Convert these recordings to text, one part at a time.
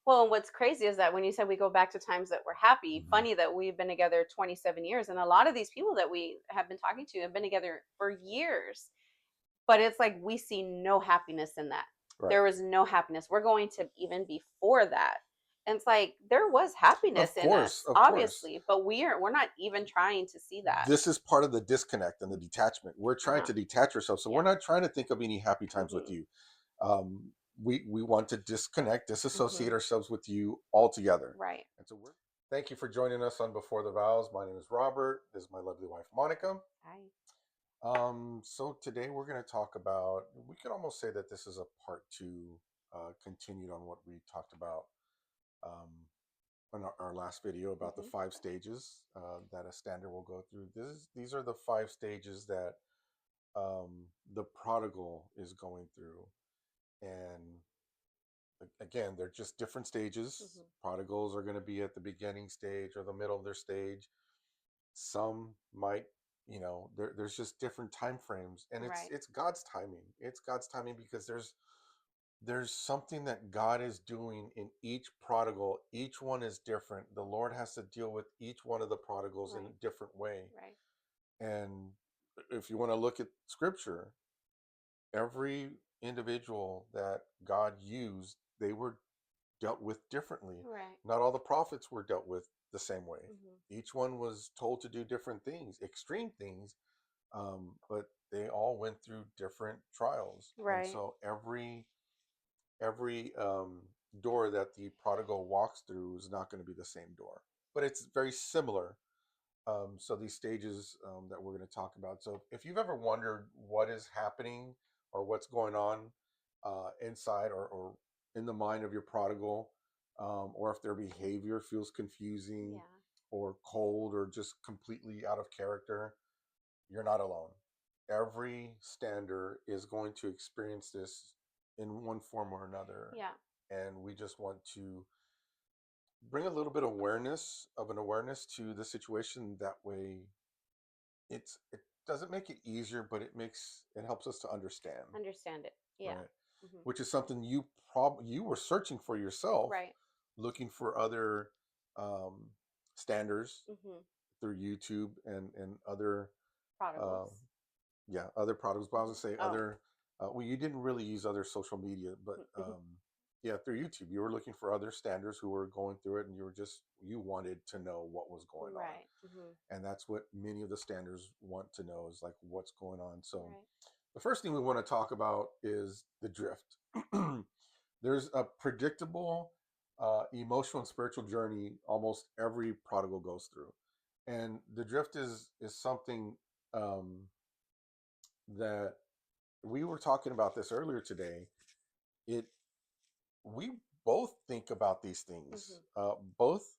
Well, and what's crazy is that when you said we go back to times that we're happy, Hmm. funny that we've been together 27 years, and a lot of these people that we have been talking to have been together for years. But it's like we see no happiness in that. Right. There was no happiness. We're going to even before that. And it's like there was happiness Of in course, us, of course. obviously, but we're not even trying to see that. This is part of the disconnect and the detachment. We're trying Uh-huh. to detach ourselves, so we're Yeah. not trying to think of any happy times with Mhm. you. We want to disconnect, disassociate Mhm. ourselves with you altogether. Right. And so we're thank you for joining us on Before the Vows. My name is Robert. This is my lovely wife Monica. Right. So today we're going to talk about. We could almost say that this is a part two, continued on what we talked about um, in our last video about the Mhm. five stages that a stander will go through. These are the five stages that the prodigal is going through, and again, they're just different stages. Mhm. Prodigals are going to be at the beginning stage or the middle of their stage. Some might, there's just different time frames, and it's Right. it's God's timing. It's God's timing because there's something that God is doing in each prodigal. Each one is different. The Lord has to deal with each one of the prodigals in Right. a different way. Right. And if you want to look at scripture, every individual that God used, they were dealt with differently. Right. Not all the prophets were dealt with the same way. Mhm. Each one was told to do different things, extreme things, but they all went through different trials. And Right. so every door that the prodigal walks through is not going to be the same door, but it's very similar. So these stages that we're going to talk about. So if you've ever wondered what is happening or what's going on inside or in the mind of your prodigal, or if their behavior feels confusing Yeah. or cold or just completely out of character, you're not alone. Every stander is going to experience this in one form or another. Yeah. And we just want to bring a little bit of awareness to the situation. That way it doesn't make it easier, but it helps us to understand, Understand it. Yeah. right? Mhm. Which is something you were searching for yourself, Right. looking for other um, standards Mhm. through YouTube and other um, Prodigals. yeah, other products. But I was Mhm. gonna say Oh. other. Well, you didn't really use other social media, but yeah, through YouTube, you were looking for other standers who were going through it, and you wanted to know what was going on, Right. Mhm. and that's what many of the standers want to know is like what's going on. So Right. the first thing we want to talk about is the drift. There's a predictable emotional and spiritual journey almost every prodigal goes through, and the drift is something um, that we were talking about this earlier today. It We both think about these things. Mhm. Both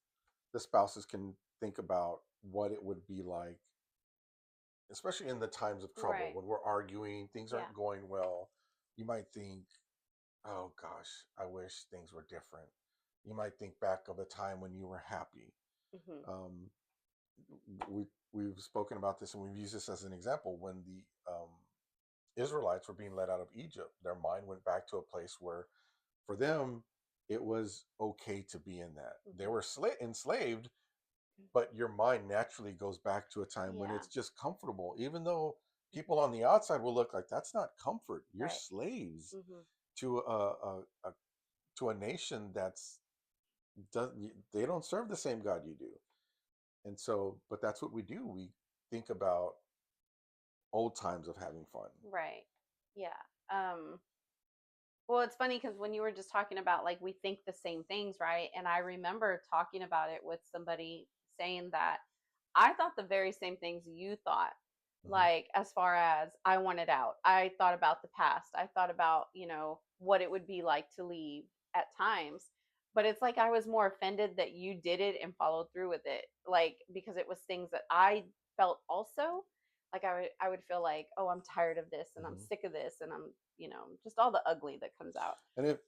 the spouses can think about what it would be like, especially in the times of trouble Right. when we're arguing, things Yeah. aren't going well. You might think, "Oh gosh, I wish things were different." You might think back of a time when you were happy. Mhm. Um, we've spoken about this and we've used this as an example when the Israelites were being led out of Egypt. Their mind went back to a place where, for them, it was okay to be in that. They Mhm. were enslaved, but your mind naturally goes back to a time when Yeah. it's just comfortable, even though people on the outside will look like that's not comfort. You're Right. slaves Mhm. to a to a nation that's does they don't serve the same God you do, and so but that's what we do. We think about old times of having fun. Right. Yeah. Well, it's funny because when you were just talking about like we think the same things, right? And I remember talking about it with somebody saying that I thought the very same things you thought. Hmm. Like, as far as I wanted out, I thought about the past. I thought about, what it would be like to leave at times. But it's like I was more offended that you did it and followed through with it. Like, because it was things that I felt also. Like I would feel like, oh, I'm tired of this and I'm Hmm. sick of this and I'm, just all the ugly that comes out. And if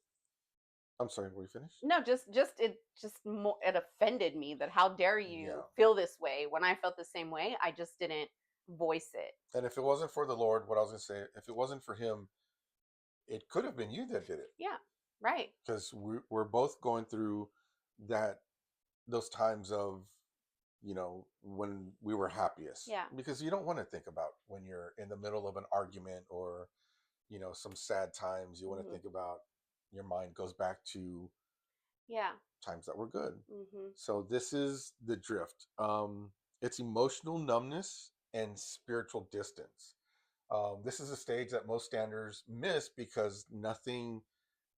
I'm sorry, were you finished? No, it offended me that how dare you Yeah. feel this way when I felt the same way. I just didn't voice it. And if it wasn't for the Lord, what I was going to say, if it wasn't for Him, it could have been you that did it. Yeah. Right. because we're both going through that, those times of, when we were happiest, Yeah. because you don't want to think about when you're in the middle of an argument, or some sad times. You want to Mhm. think about, your mind goes back to Yeah. times that were good. Mhm. So this is the drift. It's emotional numbness and spiritual distance. This is a stage that most standers miss because nothing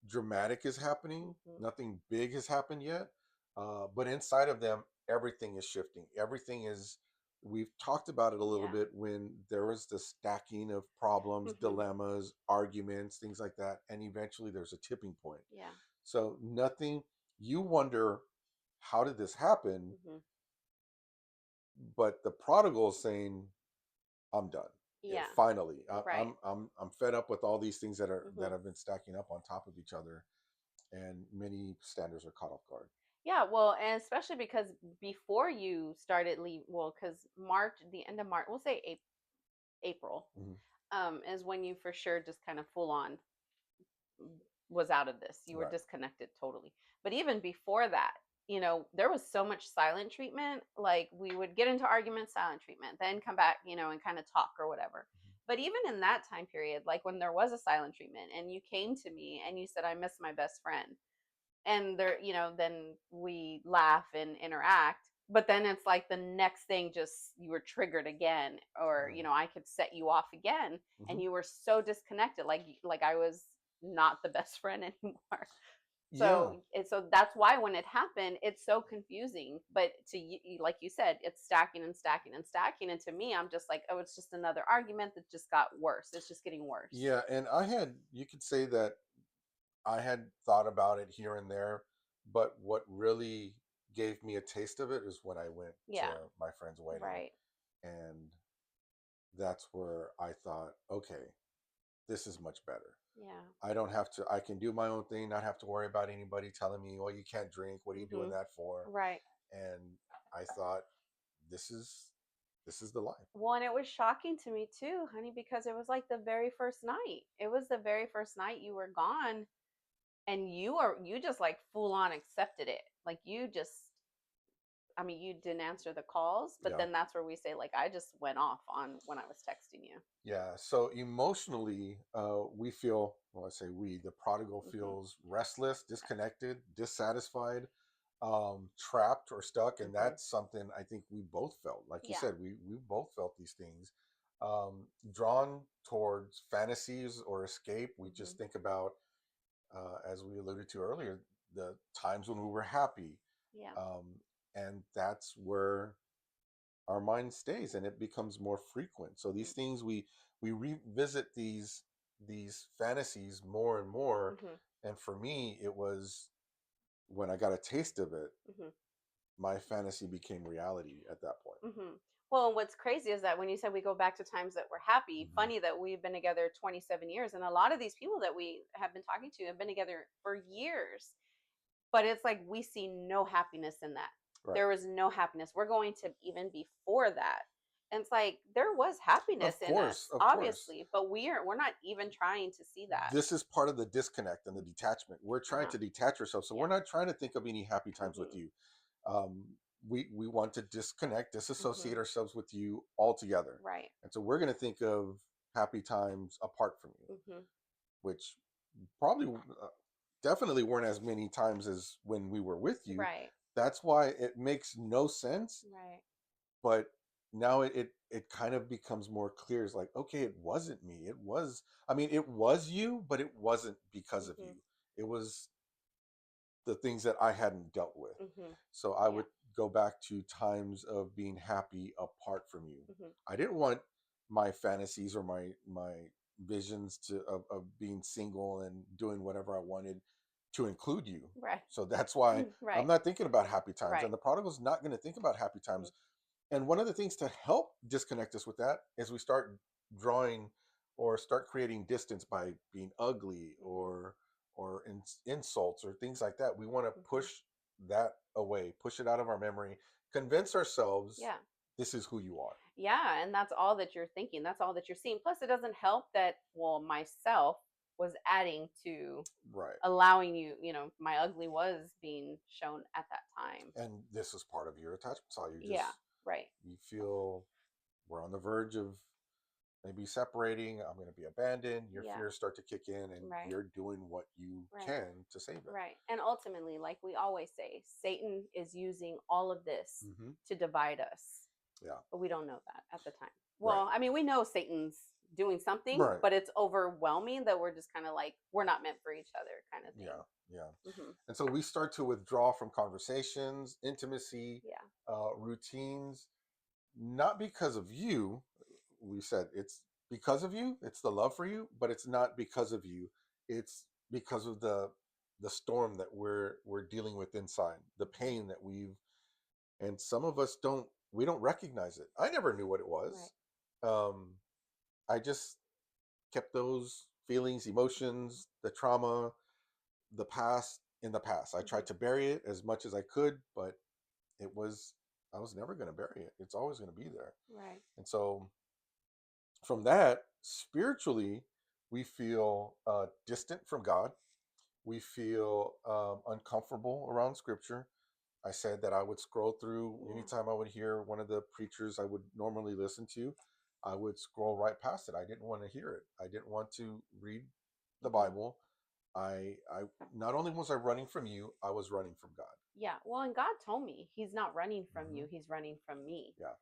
dramatic is happening, Mhm. nothing big has happened yet. But inside of them, everything is shifting. Everything is. We've talked about it a little Yeah. bit when there was the stacking of problems, Mhm. dilemmas, arguments, things like that, and eventually there's a tipping point. Yeah. So nothing. You wonder, how did this happen? Mhm. But the prodigal is saying, I'm done. Yeah, Yeah. finally, Right. I'm fed up with all these things that Mhm. have been stacking up on top of each other, and many standards are caught off guard. Yeah, well, and especially because before you started leave, well, because March, the end of March, we'll say April, Hmm. is when you for sure just kind of full on was out of this. You were Right. disconnected totally. But even before that, there was so much silent treatment. Like we would get into arguments, silent treatment, then come back, and kind of talk or whatever. But even in that time period, like when there was a silent treatment and you came to me and you said, I miss my best friend, and there, then we laugh and interact. But then it's like the next thing, just you were triggered again, or Right. I could set you off again, Hmm. and you were so disconnected, like I was not the best friend anymore. Yeah. So that's why when it happened, it's so confusing. But to you, like you said, it's stacking and stacking and stacking. And to me, I'm just like, oh, it's just another argument that just got worse. It's just getting worse. Yeah. And you could say that I had thought about it here and there, but what really gave me a taste of it is when I went to Yeah. my friend's wedding. Right. And that's where I thought, okay, this is much better. Yeah. I don't have to, I can do my own thing, not have to worry about anybody telling me, oh, you can't drink. What are you doing Hmm. that for? Right. And I thought, this is the life. Well, and it was shocking to me too, honey, because it was like the very first night. It was the very first night you were gone, and you just like full on accepted it. Like you just, I mean, you didn't answer the calls, but Yeah. then that's where we say, like, I just went off on when I was texting you. Yeah. So emotionally, we feel, well, I say we, the prodigal Mhm. feels restless, disconnected, dissatisfied, trapped or stuck. And Mhm. that's something I think we both felt. Like you Yeah. said, we both felt these things. Drawn towards fantasies or escape. We Mhm. just think about, as we alluded to earlier, the times when we were happy. Yeah. Um, and that's where our mind stays, and it becomes more frequent. So these Mhm. things, we revisit these fantasies more and more. Mhm. And for me, it was when I got a taste of it, Mhm. my fantasy became reality at that point. Hmm. Well, and what's crazy is that when you said we go back to times that we're happy, Hmm. funny that we've been together 27 years, and a lot of these people that we have been talking to have been together for years. But it's like we see no happiness in that. Right. There was no happiness. We're going to even before that. And it's like there was happiness Of in course, us, of course. obviously, but we're not even trying to see that. This is part of the disconnect and the detachment. We're trying Uh-huh. to detach ourselves, so we're Yeah. not trying to think of any happy times with Mhm. you. um, we want to disconnect, Mhm. disassociate ourselves with you altogether, Right. and so we're going to think of happy times apart from you, Mhm. which probably, definitely weren't as many times as when we were with you. Right. That's why it makes no sense. Right. But now it kind of becomes more clear. It's like, okay, it wasn't me. It was, I mean, it was you, but it wasn't because of you. Mhm. It was the things that I hadn't dealt with. Mhm. So I Yeah. would go back to times of being happy apart from you. Mhm. I didn't want my fantasies or my visions of being single and doing whatever I wanted to include you. Right. So that's why I'm Right. not thinking about happy times, Right. and the prodigal's not going to think about happy Mhm. times. And one of the things to help disconnect us with that is we start drawing or start creating distance by being ugly, Mhm. or insults or things like that. We want to Mhm. push that away, push it out of our memory, convince ourselves Yeah. this is who you are. Yeah, and that's all that you're thinking. That's all that you're seeing. Plus, it doesn't help that, well, myself, was adding to Right. allowing you, my ugly was being shown at that time. And this is part of your attachment style. Yeah, right. You feel we're on the verge of maybe separating. I'm going to be abandoned. Your Yeah, fears start to kick in, and right, you're doing what you right, can to save it. right. And ultimately, like we always say, Satan is using all of this Hmm. to divide us, Yeah. but we don't know that at the time. Right. Well, I mean, we know Satan's doing something, Right. but it's overwhelming that we're just kind of like, we're not meant for each other kind of thing. Yeah. Yeah. Hmm. And so we start to withdraw from conversations, intimacy, Yeah. routines, not because of you. We said it's because of you. It's the love for you, but it's not because of you. It's because of the storm that we're dealing with inside, the Hmm. pain that and some of us we don't recognize it. I never knew what it Right. was. Um, I just kept those feelings, emotions, the trauma, the past in the past. I Hmm. tried to bury it as much as I could, but it was I was never going to bury it. It's always going to be there. Right. And so from that, spiritually, we feel distant from God. We feel uncomfortable around Scripture. I said that I would scroll through Yeah. anytime I would hear one of the preachers I would normally listen to. I would scroll right past it. I didn't want to hear it. I didn't want to read the Hmm. Bible. I not only was I running from you, I was running from God. Yeah. Well, and God told me he's not running from Hmm. you, he's running from me. Yeah,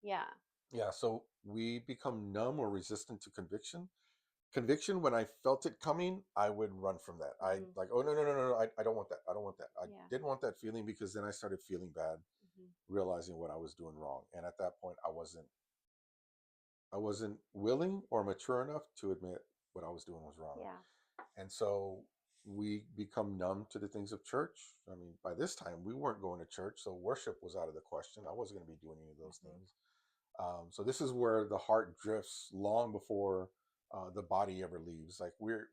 Yeah. yeah. So we become numb or resistant to conviction. Conviction, when I felt it coming, I would run from that. I Hmm. like, oh, no, no, no, no, no, I don't want that. I don't want that. I Yeah. didn't want that feeling, because then I started feeling bad, Hmm. realizing what I was doing wrong. And at that point, I wasn't willing or mature enough to admit what I was doing was wrong. Yeah. And so we become numb to the things of church. I mean, by this time, we weren't going to church, so worship was out of the question. I wasn't going to be doing any of those Hmm. things. So this is where the heart drifts long before the body ever leaves. Like we're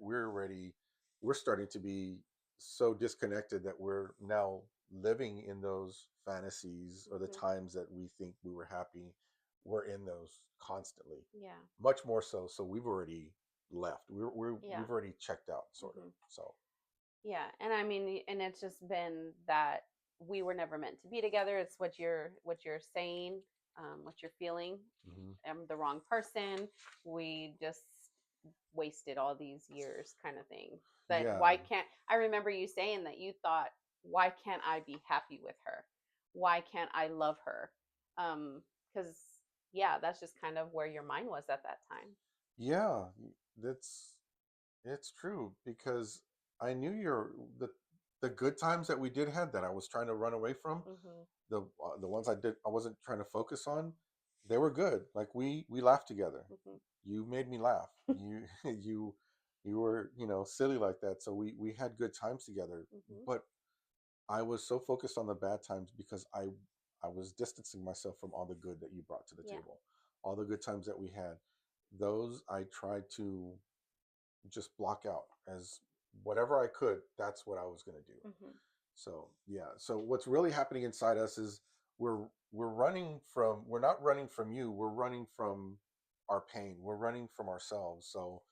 starting to be so disconnected that we're now living in those fantasies, or the Hmm. times that we think we were happy. We're in those constantly, Yeah. much more so. So we've already left. Yeah. We've already checked out, sort of. Hmm. So Yeah. And I mean, and it's just been that we were never meant to be together. It's what you're saying, what you're feeling. mhm. I'm the wrong person. We just wasted all these years, kind of thing. That Yeah, why can't I remember you saying that you thought, why can't I be happy with her? Why can't I love her? Because yeah, that's just kind of where your mind was at that time. yeah, that's it's true, because I knew the good times that we did have that I was trying to run away from, Hmm. the ones I wasn't trying to focus on, they were good. Like we laughed together. Hmm. You made me laugh. You you were, silly like that. So we had good times together. Hmm. But I was so focused on the bad times, because I was distancing myself from all the good that you brought to the Yeah. table, all the good times that we had. Those I tried to just block out as whatever I could. That's what I was going to do. Hmm. So yeah. So what's really happening inside us is we're not running from you. We're running from our pain. We're running from ourselves. So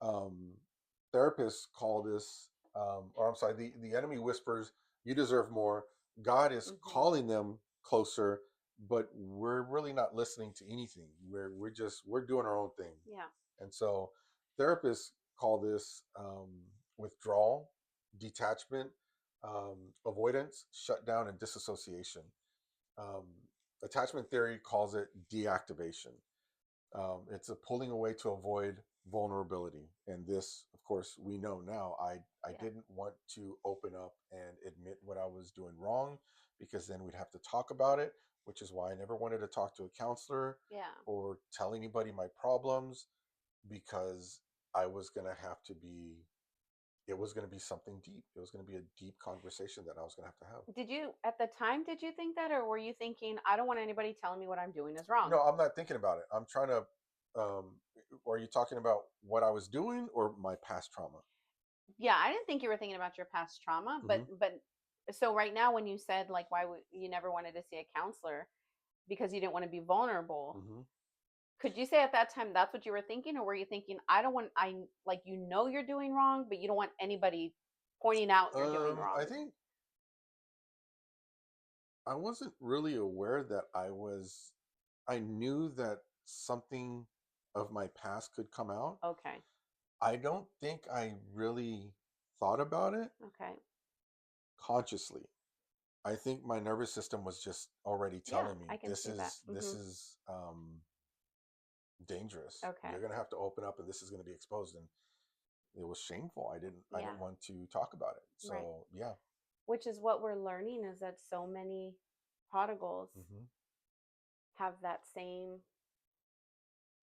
um, therapists call this, or I'm sorry, the enemy whispers, "You deserve more." God is Hmm. calling them closer, but we're really not listening to anything. We're doing our own thing. Yeah. And so therapists call this withdrawal, detachment, avoidance, shutdown, and disassociation. Um, Attachment theory calls it deactivation. It's a pulling away to avoid vulnerability. And this, of course, we know now. I Yeah. didn't want to open up and admit what I was doing wrong, because then we'd have to talk about it, which is why I never wanted to talk to a counselor Yeah. or tell anybody my problems, because I was going to have to be, it was going to be something deep. It was going to be a deep conversation that I was going to have. Did you at the time, did you think that, or were you thinking, I don't want anybody telling me what I'm doing is wrong? No, I'm not thinking about it. I'm trying to, um, are you talking about what I was doing or my past trauma? Yeah, I didn't think you were thinking about your past trauma, but Hmm. so right now when you said like why you never wanted to see a counselor because you didn't want to be vulnerable, Hmm. Could you say at that time that's what you were thinking, or were you thinking, I don't want, I like, you're doing wrong, but you don't want anybody pointing out you're doing I wrong? think I wasn't really aware that I knew that something of my past could come out. Okay. I don't think I really thought about it Okay. consciously. I think my nervous system was just already Yeah, telling me I can see that. this is dangerous. Okay. You're gonna have to open up, and this is gonna be exposed. And it was shameful. I Yeah. didn't want to talk about it. Right. So yeah. Which is what we're learning, is that so many prodigals Hmm. have that same,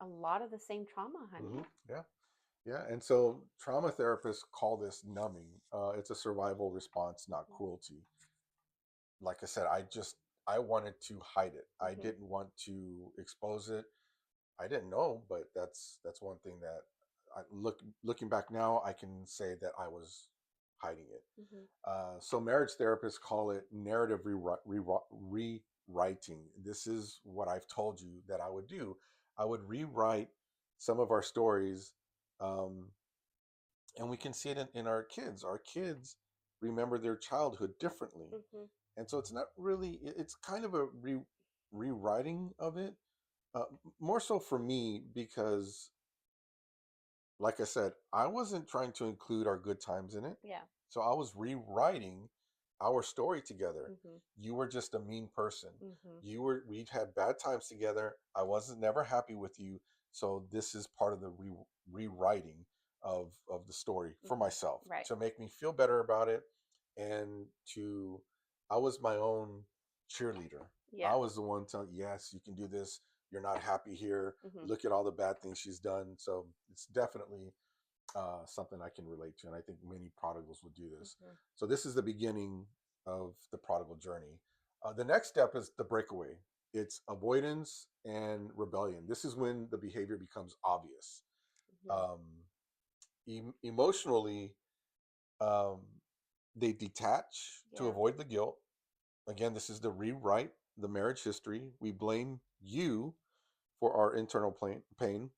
a lot of the same trauma, honey. Hmm. Yeah. Yeah. And so trauma therapists call this numbing. It's a survival response, not cruelty. Like I said, I wanted to hide it. I Mm-hmm. didn't want to expose it. I didn't know, but that's one thing that looking back now, I can say that I was hiding it. Mm-hmm. So marriage therapists call it narrative rewriting. This is what I've told you that I would do. I would rewrite some of our stories, um, and we can see it in our kids. Our kids remember their childhood differently, Mm-hmm. and so it's not really. It's kind of a rewriting of it, more so for me because like I said, I wasn't trying to include our good times in it. Yeah. So I was rewriting our story together. Mm-hmm. You were just a mean person. Mm-hmm. We'd had bad times together. I wasn't never happy with you. So this is part of the rewriting of the story for Mm-hmm. myself Right. to make me feel better about it. And to, I was my own cheerleader. Yeah. I was the one telling, yes, you can do this. You're not happy here. Mm-hmm. Look at all the bad things she's done. So it's definitely something I can relate to, and I think many prodigals would do this. Mm-hmm. So this is the beginning of the prodigal journey. The next step is the breakaway. It's avoidance and rebellion. This is when the behavior becomes obvious. Mm-hmm. Um, Emotionally, um, they detach to Yeah. avoid the guilt. Again, this is the rewrite the marriage history. We blame you for our internal pain.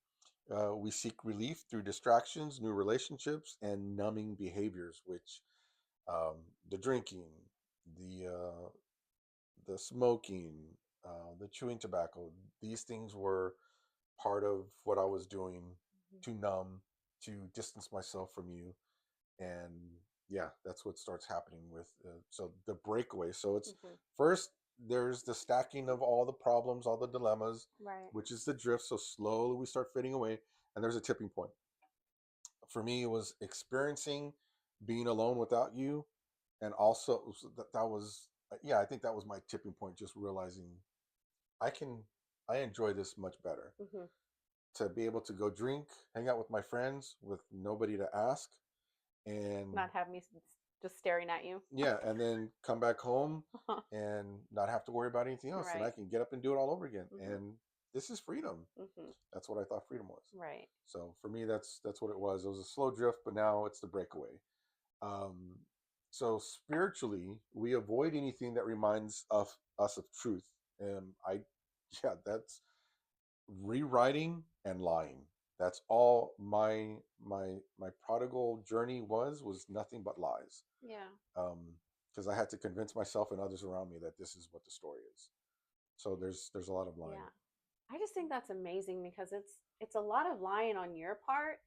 We seek relief through distractions, new relationships, and numbing behaviors, which the drinking, the uh, the smoking, the chewing tobacco. These things were part of what I was doing Mm-hmm. to numb, to distance myself from you, and yeah, that's what starts happening with so the breakaway. So it's Mm-hmm. first there's the stacking of all the problems, all the dilemmas, Right. which is the drift. So slowly we start fading away, and there's a tipping point. For me, it was experiencing being alone without you, and also that was yeah, I think that was my tipping point. Just realizing I can I enjoy this much better Mm-hmm. to be able to go drink, hang out with my friends with nobody to ask, and Not have me just staring at you. yeah, and then come back home and not have to worry about anything else, and I Right. can get up and do it all over again. Mm-hmm. And this is freedom. Mm-hmm. That's what I thought freedom was. Right. So for me, that's what it was. It was a slow drift, but now it's the breakaway. Um, so spiritually, we avoid anything that reminds of us of truth. And yeah, that's rewriting and lying. That's all my prodigal journey was nothing but lies. Yeah. Because I had to convince myself and others around me that this is what the story is. So there's a lot of lying. Yeah. I just think that's amazing, because it's a lot of lying on your part,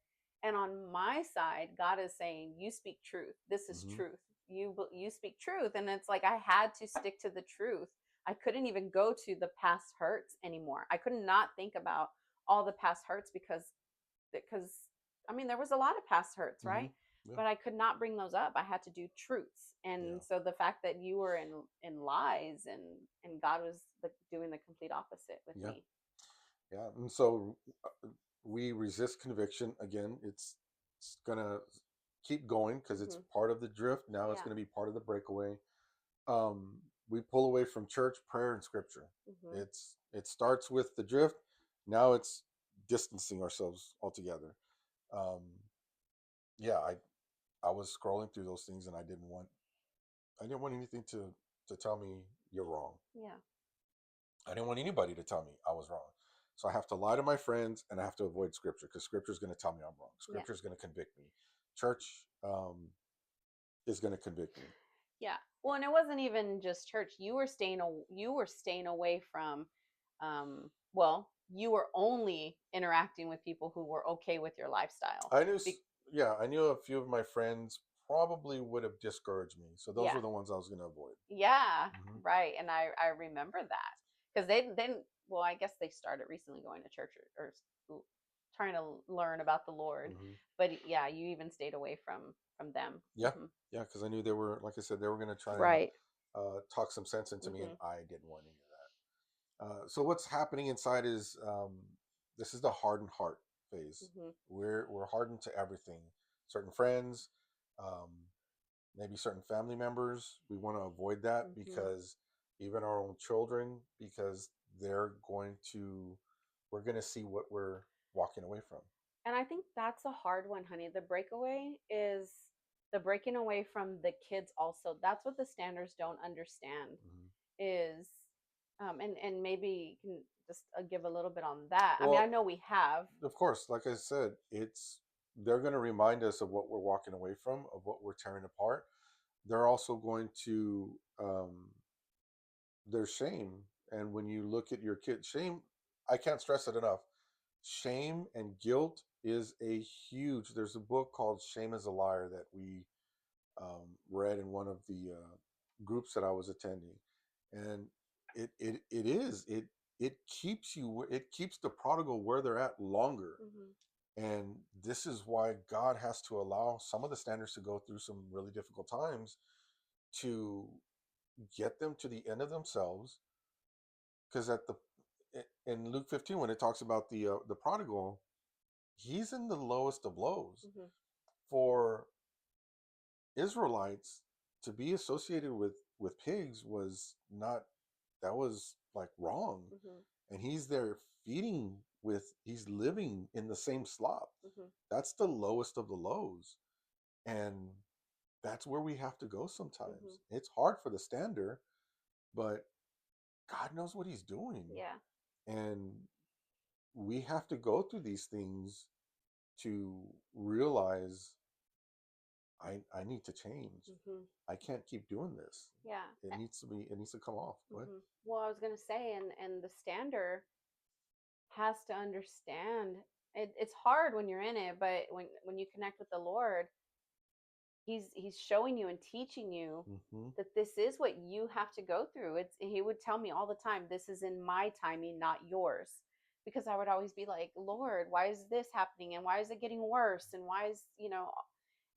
and on my side, God is saying, "You speak truth. This is Hmm. truth. You speak truth." And it's like I had to stick to the truth. I couldn't even go to the past hurts anymore. I could not think about all the past hurts, because I mean, there was a lot of past hurts, Hmm. right? Yeah, But I could not bring those up. I had to do truths. yeah, And so the fact that you were in lies, and God was doing the complete opposite with yeah, me. yeah. And so we resist conviction again. It's gonna keep going because it's Hmm. part of the drift. Now it's Yeah. gonna be part of the breakaway. We pull away from church, prayer, and scripture. Hmm. It starts with the drift. Now it's distancing ourselves altogether. Um, yeah, I was scrolling through those things and I didn't want anything to tell me you're wrong. Yeah. I didn't want anybody to tell me I was wrong. So I have to lie to my friends, and I have to avoid scripture because scripture is going to tell me I'm wrong. Yeah. Scripture is going to convict me. Church is going to convict me. Yeah. Well, and it wasn't even just church. You were staying away from well, you were only interacting with people who were okay with your lifestyle. I knew, Be- yeah, I knew a few of my friends probably would have discouraged me. So those yeah. were the ones I was going to avoid. Yeah, Hmm. right. And I remember that because they then well, I guess they started recently going to church or trying to learn about the Lord. Hmm. But yeah, you even stayed away from them. Yeah, Hmm. yeah, because I knew they were, like I said, they were going to try and Right. talk some sense into me, and Hmm. I didn't want any of that. So what's happening inside is this is the hardened heart phase. Hmm. We're hardened to everything. Certain friends, um, maybe certain family members. We want to avoid that Hmm. because even our own children, because they're going to, we're going to see what we're walking away from. And I think that's a hard one, honey. The breakaway is the breaking away from the kids also. That's what the standards don't understand Hmm. is and maybe you can just give a little bit on that. I mean, I Well, know we have. of course, like I said, it's they're going to remind us of what we're walking away from, of what we're tearing apart. They're also going to their shame. And when you look at your kid, shame, I can't stress it enough. Shame and guilt is a huge. There's a book called "Shame is a Liar" that we read in one of the groups that I was attending, and it keeps you. It keeps the prodigal where they're at longer. Hmm. And this is why God has to allow some of the standards to go through some really difficult times to get them to the end of themselves. Because at the in Luke 15, when it talks about the prodigal, he's in the lowest of lows. Hmm. For Israelites to be associated with pigs was not, that was like wrong. Hmm. And he's there feeding with, he's living in the same slop. Hmm. That's the lowest of the lows. And that's where we have to go Hmm. sometimes. It's hard for the stander, but God knows what he's doing. Yeah. And we have to go through these things to realize I need to change. Hmm. I can't keep doing this. Yeah. It needs to come off. What? Well, I was gonna say, and the stander has to understand. It's hard when you're in it, but when you connect with the Lord, he's showing you and teaching you Mm-hmm. that this is what you have to go through. It's he would tell me all the time, this is in my timing, not yours. Because I would always be like, Lord, why is this happening? And why is it getting worse? And why is,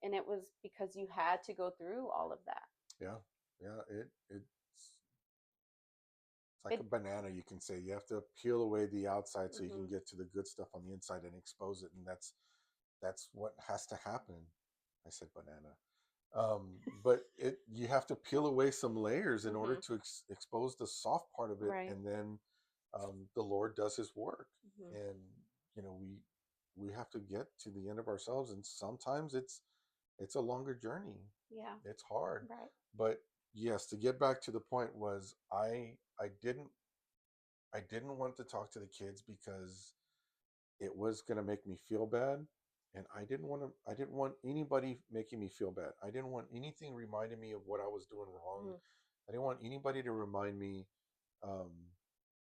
and it was because you had to go through all of that. Yeah, yeah. It's like a It, banana. You can say you have to peel away the outside so you can mm-hmm, get to the good stuff on the inside and expose it, and that's what has to happen. I said banana. But it you have to peel away some layers in order mm-hmm, to expose the soft part of it, right. and then the Lord does His work. Mm-hmm, And we have to get to the end of ourselves, and sometimes it's a longer journey. yeah, It's hard, right. but yes, to get back to the point was I didn't want to talk to the kids because it was going to make me feel bad, and I didn't want anybody making me feel bad. I didn't want anything reminding me of what I was doing wrong. Mm-hmm, I didn't want anybody to remind me um,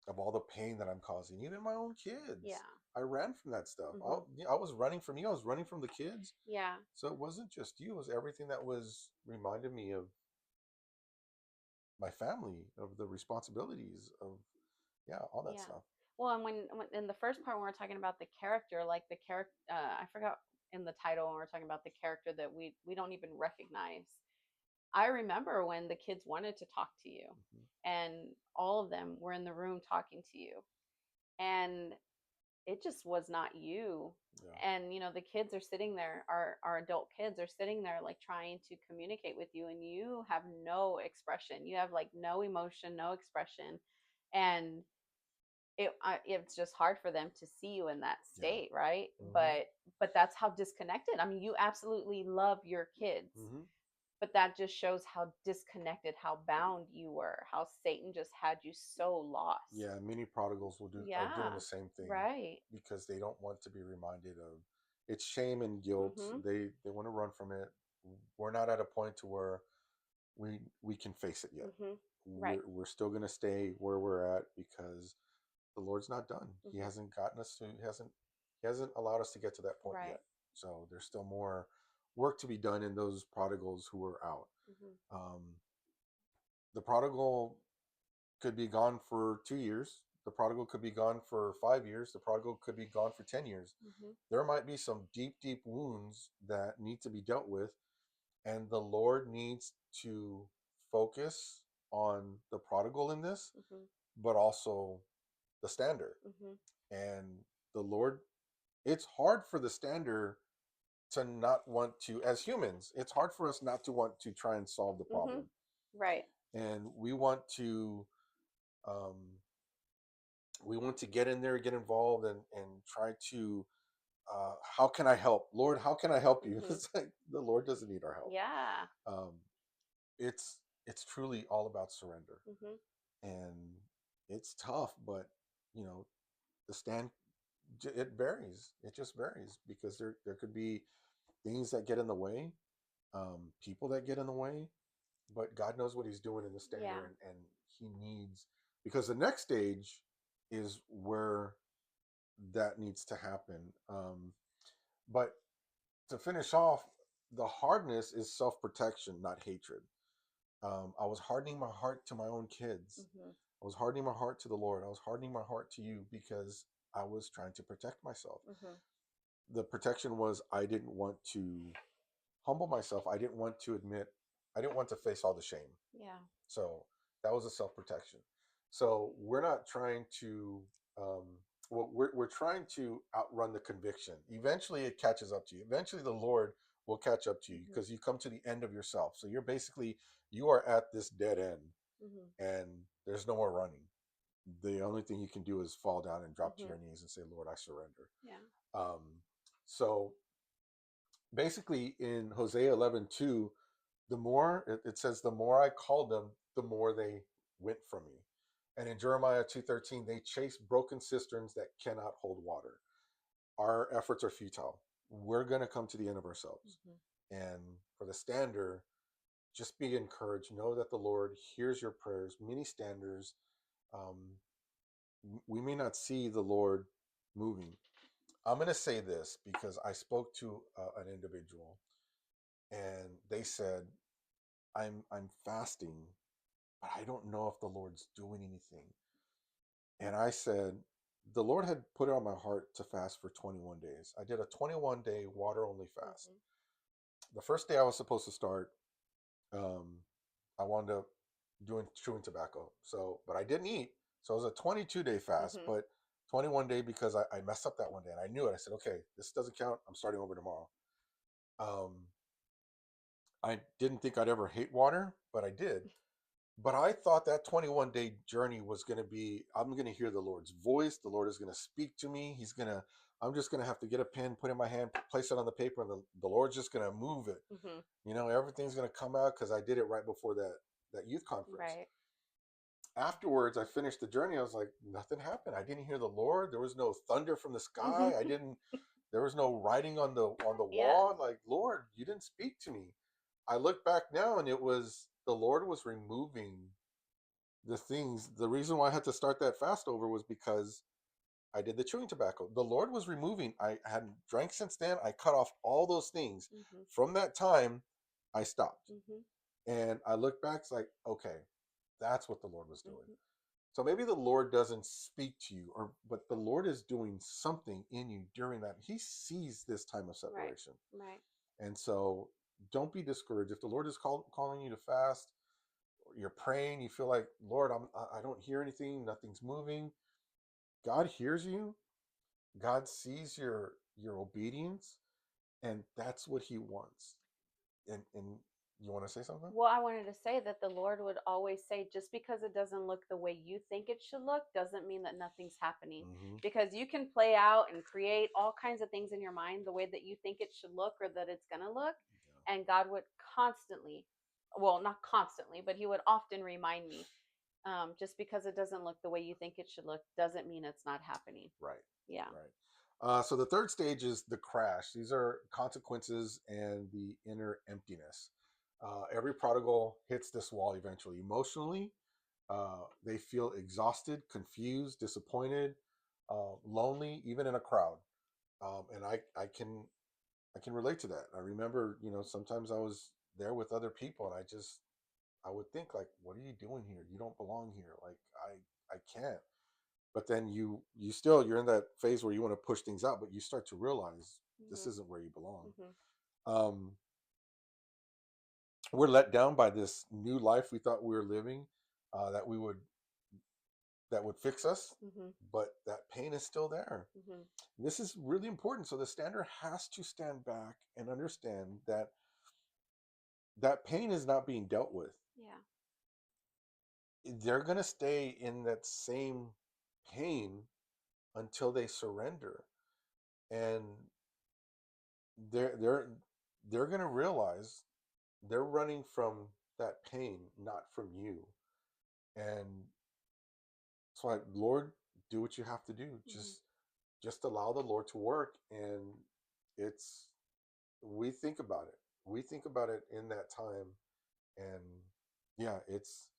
of all the pain that I'm causing, even my own kids. yeah. I ran from that stuff. Mm-hmm, I was running from you. I was running from the kids. yeah. So it wasn't just you. It was everything that was reminding me of my family, of the responsibilities, of yeah, all that Yeah. stuff. Well, and when in the first part when we're talking about the character, like the character, I forgot in the title when we're talking about the character that we don't even recognize. I remember when the kids wanted to talk to you, Hmm. and all of them were in the room talking to you, and it just was not you. Yeah. And the kids are sitting there, our adult kids are sitting there like trying to communicate with you, and you have no expression. You have like no emotion, no expression, and it's just hard for them to see you in that Yeah. state, right? Hmm. But that's how disconnected. I mean, you absolutely love your kids, Hmm. But that just shows how disconnected, how bound you were, how Satan just had you so lost. Yeah, many prodigals are doing Yeah. the same thing Right. because they don't want to be reminded of it's shame and guilt. Mhm. They want to run from it. We're not at a point to where we can face it yet. Mhm. Right. We're still going to stay where we're at because the Lord's not done. He Mhm. hasn't gotten us to he hasn't allowed us to get to that point Right. yet. So there's still more work to be done in those prodigals who are out. Mhm. Um, the prodigal could be gone for 2 years. The prodigal could be gone for 5 years. The prodigal could be gone for 10 years. Mhm. There might be some deep, deep wounds that need to be dealt with. And the Lord needs to focus on the prodigal in this, Mhm. but also the stander. Mhm. And the Lord, it's hard for the stander to not want to, as humans, it's hard for us not to want to try and solve the Mhm. problem. Right. And um, we want to get in there, get involved, and try to how can I help, Lord? How can I help you? Mhm. It's like the Lord doesn't need our help. Yeah. Um, it's truly all about surrender, Mhm. and it's tough, but you know the stand it varies. It just varies because there could be things that get in the way, people that get in the way, but God knows what He's doing in the Yeah. stander, and He needs because the next stage is where that needs to happen. But to finish off, the hardness is self protection, not hatred. I was hardening my heart to my own kids. Mhm. I was hardening my heart to the Lord. I was hardening my heart to you because I was trying to protect myself. Mhm. The protection was I didn't want to humble myself. I didn't want to admit, I didn't want to face all the shame. Yeah. So that was a self protection. So we're not trying to, um, well, we're trying to outrun the conviction. Eventually it catches up to you. Eventually the Lord will catch up to you Mhm. because you come to the end of yourself. So you're basically, you are at this dead end Mhm. and there's no more running. The only thing you can do is fall down and drop to Mhm. your knees and say, Lord, I surrender. Yeah. Um, so basically in Hosea 11:2, the more it says, the more I called them, the more they went from me. And in Jeremiah 2:13, they chase broken cisterns that cannot hold water. Our efforts are futile. We're going to come to the end of ourselves. Mhm. And for the stander, just be encouraged. Know that the Lord hears your prayers. Many standers, um, we may not see the Lord moving. I'm going to say this because I spoke to an individual and they said, I'm fasting, but I don't know if the Lord's doing anything. And I said, the Lord had put it on my heart to fast for 21 days. I did a 21-day water only fast. Mhm. The first day I was supposed to start, um, I wound up doing chewing tobacco. So, but I didn't eat. So it was a 22-day fast, Mhm. but 21-day because I messed up that one day and I knew it. I said, okay, this doesn't count. I'm starting over tomorrow. Um, I didn't think I'd ever hate water, but I did. But I thought that 21-day journey was going to be, I'm going to hear the Lord's voice. The Lord is going to speak to me. I'm just going to have to get a pen, put it in my hand, place it on the paper, and the Lord's just going to move it. Mhm. Everything's going to come out because I did it right before that youth conference. Right. Afterwards, I finished the journey. I was like, nothing happened. I didn't hear the Lord. There was no thunder from the sky. Mhm. There was no writing on the Yeah. wall. I'm like, Lord, you didn't speak to me. I look back now and it was the Lord was removing the things. The reason why I had to start that fast over was because I did the chewing tobacco. The Lord was removing. I hadn't drank since then. I cut off all those things. Mhm. From that time, I stopped. Mhm. And I look back, it's like, okay, that's what the Lord was doing. Mhm. So maybe the Lord doesn't speak to you, or but the Lord is doing something in you during that. He sees this time of Right. separation. Right. And so don't be discouraged. If the Lord is calling you to fast, you're praying, you feel like, Lord, I don't hear anything, nothing's moving. God hears you. God sees your obedience, and that's what He wants. And you want to say something? Well, I wanted to say that the Lord would always say, just because it doesn't look the way you think it should look, doesn't mean that nothing's happening. Mm-hmm. Because you can play out and create all kinds of things in your mind the way that you think it should look or that it's going to look. Yeah. And God would constantly well, not constantly, but he would often remind me, just because it doesn't look the way you think it should look doesn't mean it's not happening. Right, Yeah. right. So the third stage is the crash. These are consequences and the inner emptiness. Every prodigal hits this wall eventually. Emotionally, they feel exhausted, confused, disappointed, lonely, even in a crowd. And I can relate to that. I remember, sometimes I was there with other people, and I would think like, what are you doing here? You don't belong here. Like I can't. But then you're in that phase where you want to push things out, but you start to realize this Mhm. isn't where you belong. Mhm. Um, we're let down by this new life we thought we were living, that we would that would fix us, Mhm. but that pain is still there. Mhm. This is really important. So the standard has to stand back and understand that that pain is not being dealt with. Yeah. They're going to stay in that same pain until they surrender, and they're they're they're going to realize they're running from that pain, not from you. And so I, Lord, do what you have to do. Mhm. Just allow the Lord to work. And it's we think about it. We think about it in that time. And yeah, it's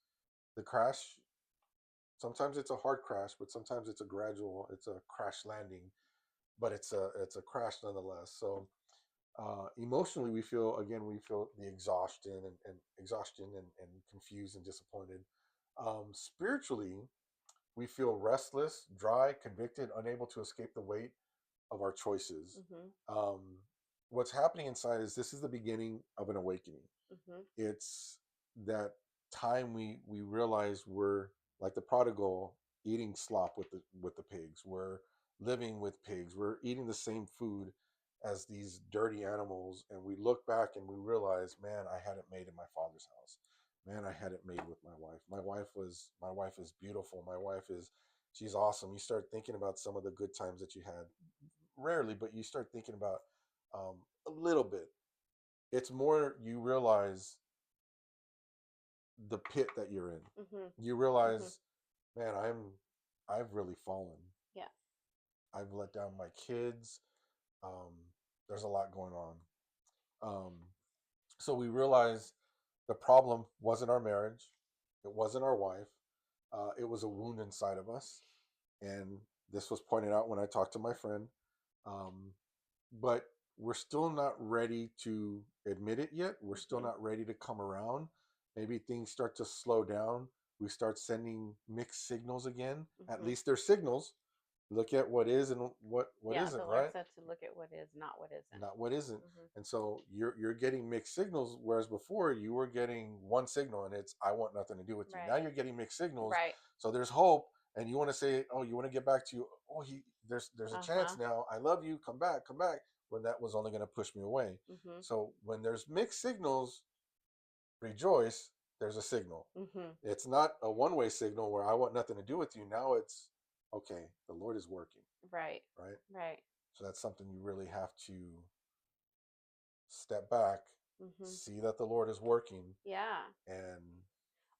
the crash. Sometimes it's a hard crash, but sometimes it's a crash landing, but it's a crash nonetheless. So emotionally, we feel the exhaustion and confused and disappointed. Spiritually, we feel restless, dry, convicted, unable to escape the weight of our choices. Mhm. Um, what's happening inside is this is the beginning of an awakening. Mhm. It's that time we realize we're like the prodigal, eating slop with the pigs. We're living with pigs. We're eating the same food as these dirty animals, and we look back and we realize, man, I had it made in my father's house. Man, I had it made with my wife. My wife is beautiful. My wife is she's awesome. You start thinking about some of the good times that you had. Rarely, but you start thinking about, a little bit. It's more you realize the pit that you're in. Mhm. You Mhm. realize, man, I've really fallen. Yeah. I've let down my kids. Um, there's a lot going on. Um, so we realize the problem wasn't our marriage, it wasn't our wife, it was a wound inside of us, and this was pointed out when I talked to my friend. Um, but we're still not ready to admit it yet. We're still Mhm. not ready to come around. Maybe things start to slow down. We start sending mixed signals again. At Mhm. least they're signals. Look at what is and what Yeah, isn't, the Lord right? said to look at what is, not what isn't. Not what isn't. Mhm. And so you're getting mixed signals, whereas before you were getting one signal and it's I want nothing to do with you. Now Right. you're getting mixed signals, Right. so there's hope, and you want to say, oh, you want to get back to you. Oh, there's a chance Uh-huh. now. I love you. Come back, come back. When that was only going to push me away. Mhm. So when there's mixed signals, rejoice. There's a signal. Mhm. It's not a one-way signal where I want nothing to do with you. Now it's okay. The Lord is working, Right. right? Right. So that's something you really have to step back, Mhm. see that the Lord is working, Yeah. and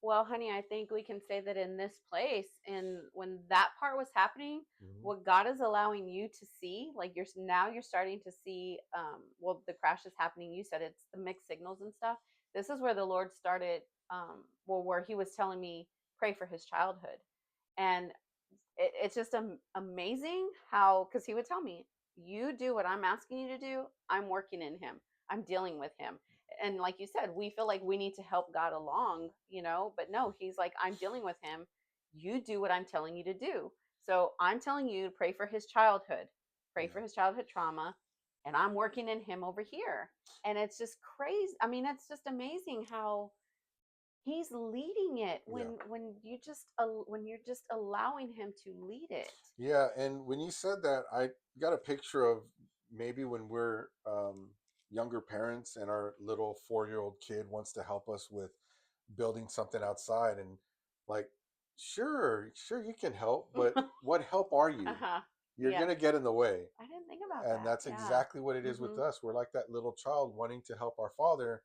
Well, honey, I think we can say that in this place, and when that part was happening, mhm, what God is allowing you to see, like now you're starting to see, well, the crash is happening. You said it's the mixed signals and stuff. This is where the Lord started, well, where He was telling me pray for his childhood, and it's just amazing how, because He would tell me, you do what I'm asking you to do. I'm working in him. I'm dealing with him. And like you said, we feel like we need to help God along, but no, He's like, I'm dealing with him. You do what I'm telling you to do. So I'm telling you to pray for his childhood, pray yeah, for his childhood trauma, and I'm working in him over here. And it's just crazy. I mean, it's just amazing how He's leading it yeah, when you're just allowing him to lead it. yeah. And when you said that, I got a picture of maybe when we're younger parents and our little 4-year-old kid wants to help us with building something outside, and like, sure, you can help, but what help are you? Uh-huh. You're Yes. gonna get in the way. I didn't think about And that. that's Yeah. exactly what it is with Mhm. us. We're like that little child wanting to help our father,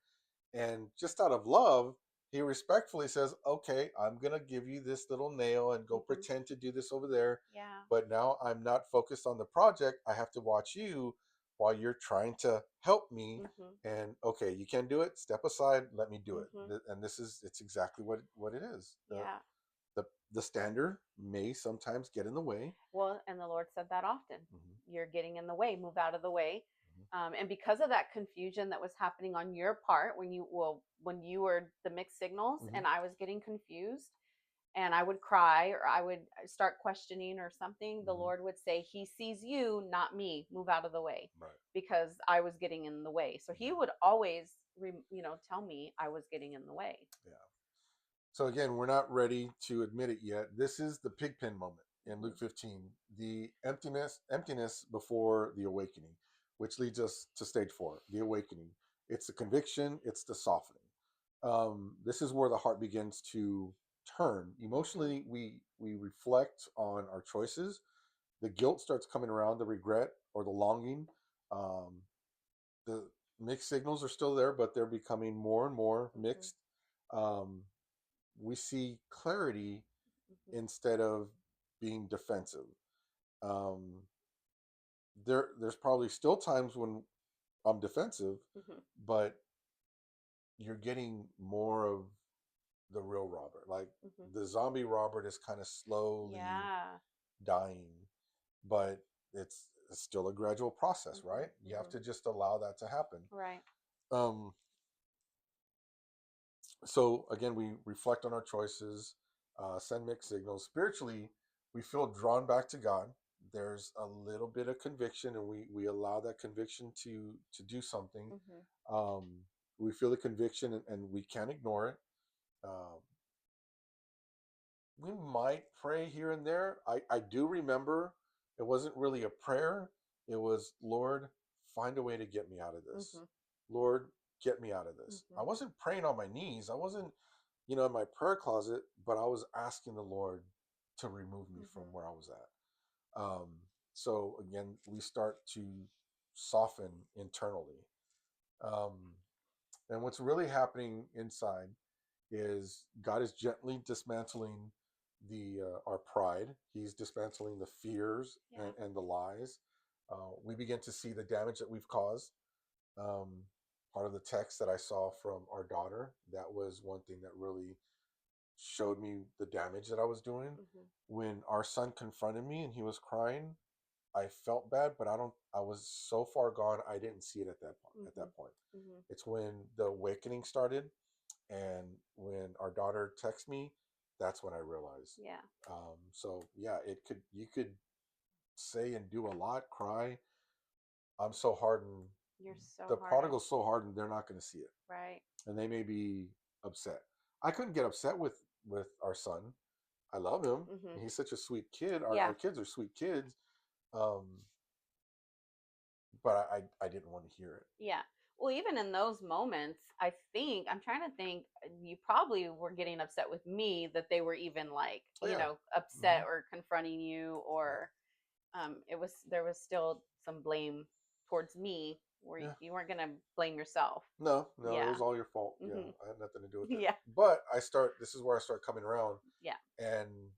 And just out of love, he respectfully says, okay, I'm going to give you this little nail and go Mhm. pretend to do this over there. Yeah. But now I'm not focused on the project. I have to watch you while you're trying to help me. Mhm. And okay, you can do it. Step aside. Let me do it. Mhm. And it's exactly what it is. Yeah. The standard may sometimes get in the way. Well, and the Lord said that often. Mhm, You're getting in the way. Move out of the way. mhm, And because of that confusion that was happening on your part when you were the mixed signals mhm, and I was getting confused and I would cry or I would start questioning or something, the mhm. Lord would say, He sees you, not me. Move out of the way Right. because I was getting in the way. So He Yeah. would always, tell me I was getting in the way. Yeah. So again, we're not ready to admit it yet. This is the pigpen moment in Hmm. Luke 15, the emptiness before the awakening, which leads us to stage 4, the awakening. It's the conviction, it's the softening. This is where the heart begins to turn. Hmm. Emotionally, we reflect on our choices. The guilt starts coming around, the regret or the longing. Um, the mixed signals are still there, but they're becoming more and more Hmm. mixed. Um, we see clarity Hmm. instead of being defensive. Um, there's probably still times when I'm defensive, Hmm. but you're getting more of the real Robert. Like Hmm. the zombie Robert is kind of slowly Yeah. dying, but it's still a gradual process, Hmm. right? You have Hmm. to just allow that to happen. Right. Um, so again, we reflect on our choices, send mixed signals. Spiritually, we feel drawn back to God. There's a little bit of conviction, and we allow that conviction to do something. Hmm. Um, we feel the conviction, and we can't ignore it. Um, we might pray here and there. I do remember it wasn't really a prayer. It was, Lord, find a way to get me out of this. Hmm. Lord, get me out of this. I Hmm. wasn't praying on my knees. I wasn't, in my prayer closet, but I was asking the Lord to remove me from Hmm. where I was at. So again, we start to soften internally. Um, and what's really happening inside is God is gently dismantling the our pride. He's dismantling the fears Yeah. and the lies. We begin to see the damage that we've caused. Um, Part of the text that I saw from our daughter, that was one thing that really showed me the damage that I was doing. Hmm. When our son confronted me and he was crying, I felt bad, but I was so far gone, I didn't see it at that point. At Hmm. that point, Hmm. it's when the awakening started, and when our daughter texted me, that's when I realized. Yeah. So yeah, you could say and do a lot, cry. I'm so hardened. You're so The hardened. prodigal's so hardened, they're not going to see it, Right. and they may be upset. I couldn't get upset with our son. I love him. Hmm. He's such a sweet kid. Our Yeah. kids are sweet kids. Um, but I didn't want to hear it. Yeah. Well, even in those moments, I'm trying to think, you probably were getting upset with me that they were even like, Oh yeah. upset Hmm. or confronting you, Yeah. or there was still some blame towards me where Yeah. you weren't going to blame yourself. No, it Yeah. was all your fault. Yeah, Hmm. I had nothing to do with it. Yeah. But this is where I start coming around, Yeah. and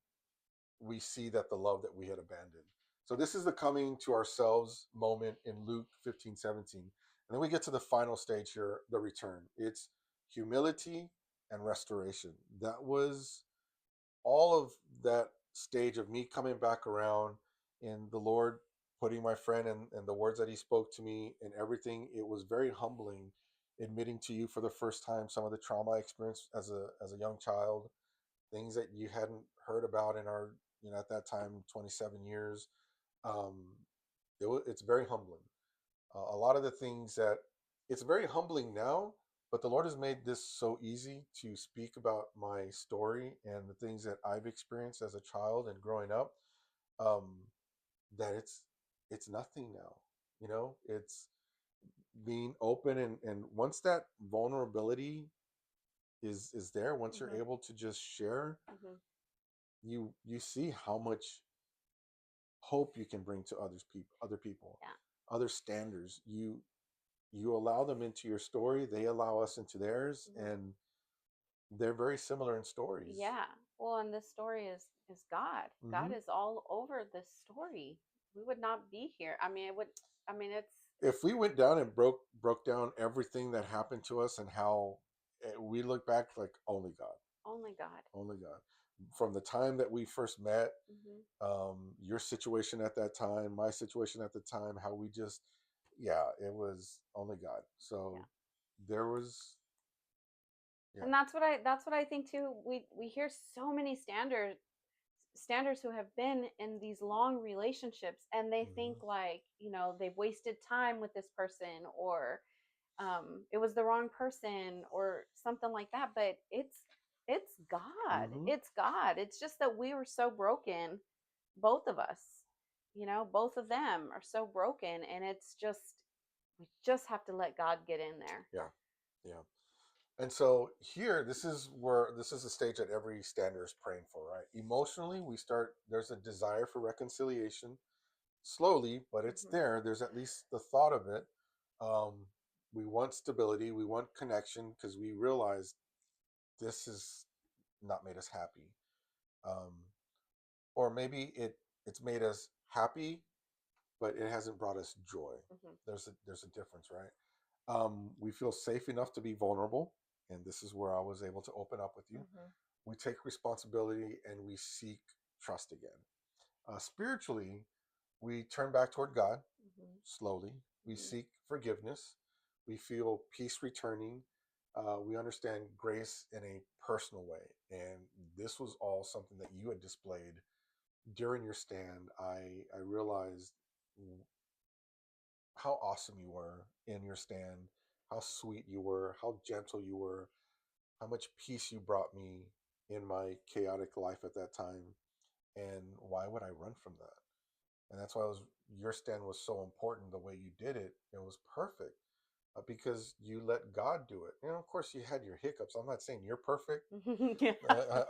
we see that the love that we had abandoned. So this is the coming to ourselves moment in Luke 15:17. And then we get to the final stage here, the return. It's humility and restoration. That was all of that stage of me coming back around and the Lord putting my friend and the words that he spoke to me and everything. It was very humbling admitting to you for the first time some of the trauma I experienced as a young child, things that you hadn't heard about in our, at that time, 27 years. Um, it's very humbling. A lot of the things that it's very humbling now, but the Lord has made this so easy to speak about my story and the things that I've experienced as a child and growing up, um, that it's nothing now. It's being open, and once that vulnerability is there, once you're Hmm. able to just share, Hmm. you see how much hope you can bring to other people, Yeah. other standards. you allow them into your story, they allow us into theirs, Mhm. and they're very similar in stories. Yeah. Well, and this story is God. God Hmm. is all over this story. We would not be here. I mean, it would. I mean, If we went down and broke down everything that happened to us and how we look back, like only God, only God. only God. From the time that we first met, Hmm. your situation at that time, my situation at the time, how we just, yeah, it was only God. Yeah. So there was, yeah. And that's what I think too. We hear so many standards who have been in these long relationships, and they think Hmm. like, they've wasted time with this person, or it was the wrong person or something like that. But it's God. Hmm. It's God. It's just that we were so broken, both of us. Both of them are so broken, and it's just we just have to let God get in there. Yeah, yeah. And so here, this is the stage that every stander is praying for, right? Emotionally, we start. There's a desire for reconciliation, slowly, but it's Hmm. there. There's at least the thought of it. Um, we want stability. We want connection because we realize this has not made us happy. Um, or maybe it's made us happy, but it hasn't brought us joy. Hmm. There's a difference, right? We feel safe enough to be vulnerable, and this is where I was able to open up with you. Hmm. We take responsibility and we seek trust again. Spiritually, we turn back toward God Hmm. slowly. We Hmm. seek forgiveness. We feel peace returning. We understand grace in a personal way. And this was all something that you had displayed during your stand. I realized how awesome you were in your stand, how sweet you were, how gentle you were, how much peace you brought me in my chaotic life at that time. And why would I run from that? And that's why your stand was so important. The way you did it, it was perfect, because you let God do it. Of course, you had your hiccups. I'm not saying you're perfect. Yeah.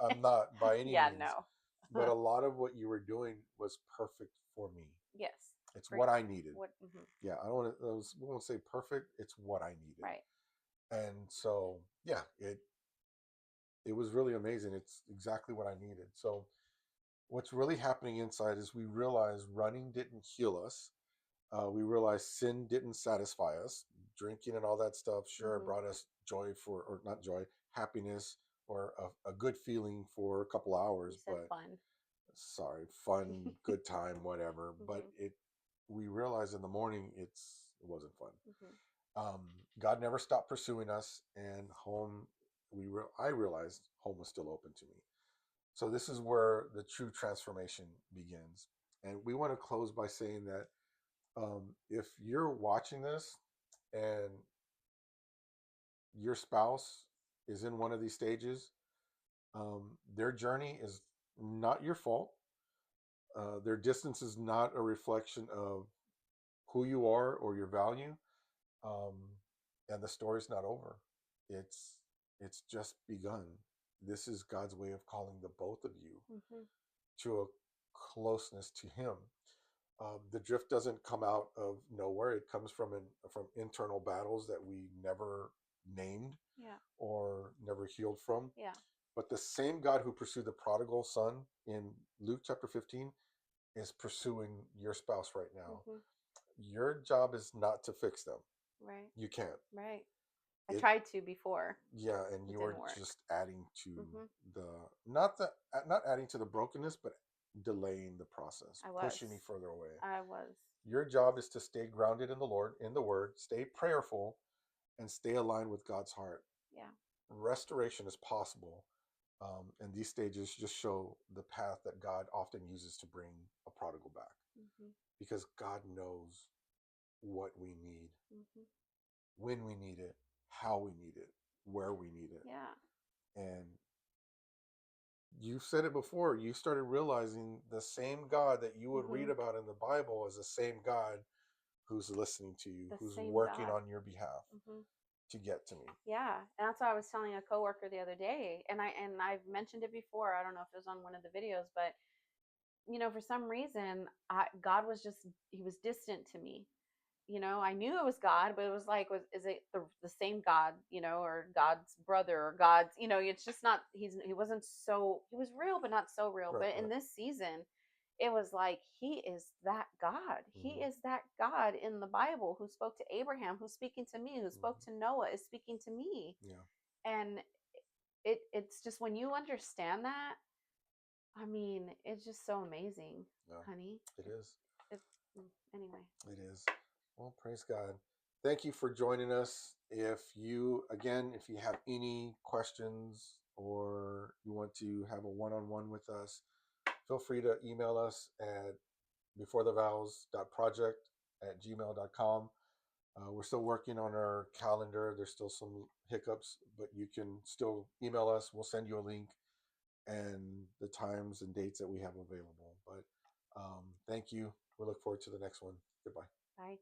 I'm not by any Yeah, means, no. but a lot of what you were doing was perfect for me. Yes. It's For what I needed. what? Hmm. Yeah, I don't want to. I won't say perfect. It's what I needed. Right. And so, yeah, it was really amazing. It's exactly what I needed. So, what's really happening inside is we realize running didn't heal us. We realized sin didn't satisfy us. Drinking and all that stuff, sure, Hmm. brought us joy or not joy, happiness, or a good feeling for a couple You hours. said But fun. sorry, fun, good time, whatever. But Hmm. we realized in the morning it wasn't fun. Hmm. Um, God never stopped pursuing us, and I realized home was still open to me. So this is where the true transformation begins. And we want to close by saying that, if you're watching this and your spouse is in one of these stages, their journey is not your fault. Their distance is not a reflection of who you are or your value. Um, and the story's not over. It's it's just begun. This is God's way of calling the both of you Hmm. to a closeness to Him. The drift doesn't come out of nowhere. It comes from internal battles that we never named Yeah. or never healed from. Yeah. But the same God who pursued the prodigal son in Luke chapter 15 is pursuing your spouse right now. Hmm. Your job is not to fix them. Right. You can't. Right. I It tried to before. Yeah, and It you didn't are work. just adding to Hmm. the not adding to the brokenness, but delaying the process, I was. pushing me further away. I was. Your job is to stay grounded in the Lord, in the Word, stay prayerful, and stay aligned with God's heart. Yeah. Restoration is possible, and these stages just show the path that God often uses to bring a prodigal back, Hmm. because God knows what we need, Hmm. when we need it, how we need it, where we need it. Yeah. And you've said it before, you started realizing the same God that you would read Hmm. about in the Bible is the same God who's listening to you, The who's same working God. on your behalf Hmm. to get to me. Yeah, and that's what I was telling a coworker the other day, and I've mentioned it before. I don't know if it was on one of the videos, but for some reason, God was just he was distant to me. I knew it was God, but it was like, is it the same God, or God's brother, or God's, it's just not, he wasn't so, he was real, but not so real. Right, But in right. this season, it was like, he is that God. He Hmm. is that God in the Bible who spoke to Abraham, who's speaking to me, who spoke Hmm. to Noah, is speaking to me. Yeah, And it's just when you understand that, I mean, it's just so amazing, yeah, honey. it is. It, anyway. It is. Well, praise God. Thank you for joining us. If you have any questions or you want to have a one-on-one with us, feel free to email us at beforethevows.project@gmail.com. We're still working on our calendar. There's still some hiccups, but you can still email us. We'll send you a link and the times and dates that we have available. But thank you. We look forward to the next one. Goodbye. Bye.